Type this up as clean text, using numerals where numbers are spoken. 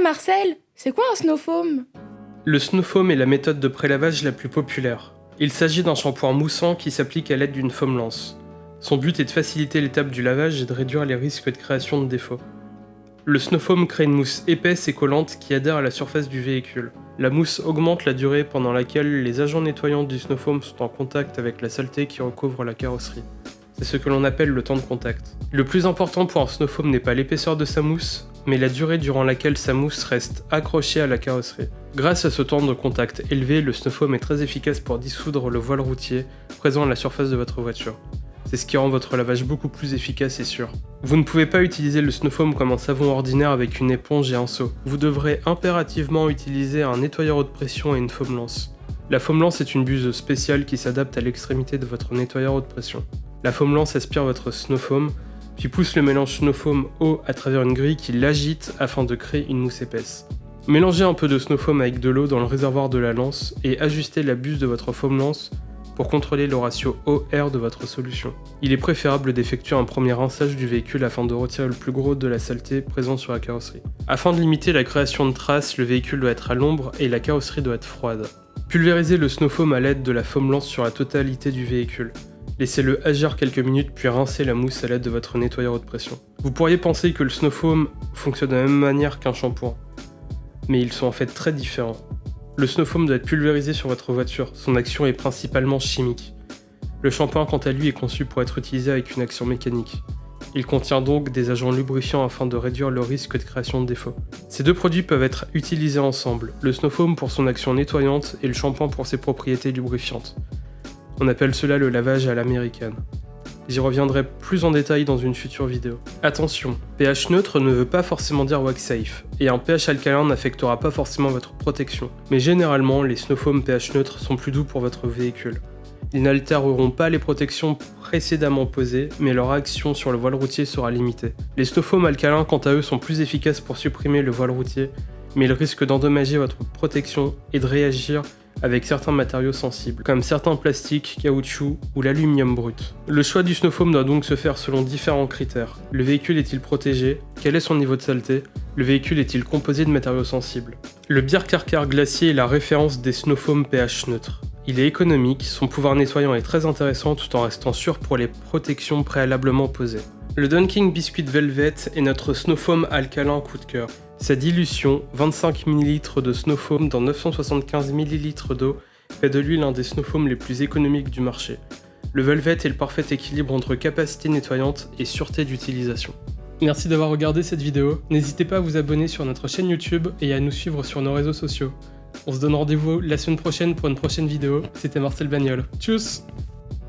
Marcel, c'est quoi un snow foam? Le snow foam est la méthode de prélavage la plus populaire. Il s'agit d'un shampoing moussant qui s'applique à l'aide d'une foam lance. Son but est de faciliter l'étape du lavage et de réduire les risques de création de défauts. Le snow foam crée une mousse épaisse et collante qui adhère à la surface du véhicule. La mousse augmente la durée pendant laquelle les agents nettoyants du snow foam sont en contact avec la saleté qui recouvre la carrosserie. C'est ce que l'on appelle le temps de contact. Le plus important pour un snow foam n'est pas l'épaisseur de sa mousse, mais la durée durant laquelle sa mousse reste accrochée à la carrosserie. Grâce à ce temps de contact élevé, le snow foam est très efficace pour dissoudre le voile routier présent à la surface de votre voiture. C'est ce qui rend votre lavage beaucoup plus efficace et sûr. Vous ne pouvez pas utiliser le snow foam comme un savon ordinaire avec une éponge et un seau. Vous devrez impérativement utiliser un nettoyeur haute pression et une foam lance. La foam lance est une buse spéciale qui s'adapte à l'extrémité de votre nettoyeur haute pression. La foam lance aspire votre snow foam, puis pousse le mélange snow foam eau à travers une grille qui l'agite afin de créer une mousse épaisse. Mélangez un peu de snow foam avec de l'eau dans le réservoir de la lance et ajustez la buse de votre foam lance pour contrôler le ratio eau-air de votre solution. Il est préférable d'effectuer un premier rinçage du véhicule afin de retirer le plus gros de la saleté présente sur la carrosserie. Afin de limiter la création de traces, le véhicule doit être à l'ombre et la carrosserie doit être froide. Pulvérisez le snow foam à l'aide de la foam lance sur la totalité du véhicule. Laissez-le agir quelques minutes puis rincez la mousse à l'aide de votre nettoyeur haute pression. Vous pourriez penser que le snow foam fonctionne de la même manière qu'un shampoing, mais ils sont en fait très différents. Le snow foam doit être pulvérisé sur votre voiture, son action est principalement chimique. Le shampoing quant à lui est conçu pour être utilisé avec une action mécanique. Il contient donc des agents lubrifiants afin de réduire le risque de création de défauts. Ces deux produits peuvent être utilisés ensemble, le snow foam pour son action nettoyante et le shampoing pour ses propriétés lubrifiantes. On appelle cela le lavage à l'américaine. J'y reviendrai plus en détail dans une future vidéo. Attention, pH neutre ne veut pas forcément dire wax safe, et un pH alcalin n'affectera pas forcément votre protection. Mais généralement, les snow foam pH neutre sont plus doux pour votre véhicule. Ils n'altéreront pas les protections précédemment posées, mais leur action sur le voile routier sera limitée. Les snow foam alcalins, quant à eux, sont plus efficaces pour supprimer le voile routier, mais ils risquent d'endommager votre protection et de réagir avec certains matériaux sensibles, comme certains plastiques, caoutchouc ou l'aluminium brut. Le choix du snow foam doit donc se faire selon différents critères. Le véhicule est-il protégé? Quel est son niveau de saleté? Le véhicule est-il composé de matériaux sensibles? Le Birkerker glacier est la référence des snow foam pH neutre. Il est économique, son pouvoir nettoyant est très intéressant tout en restant sûr pour les protections préalablement posées. Le Dunking Biscuit Velvet est notre snow foam alcalin coup de cœur. Sa dilution, 25 ml de snow foam dans 975 ml d'eau, fait de lui l'un des snow foam les plus économiques du marché. Le Velvet est le parfait équilibre entre capacité nettoyante et sûreté d'utilisation. Merci d'avoir regardé cette vidéo, n'hésitez pas à vous abonner sur notre chaîne YouTube et à nous suivre sur nos réseaux sociaux. On se donne rendez-vous la semaine prochaine pour une prochaine vidéo, c'était Marcel Bagnol. Tchuss!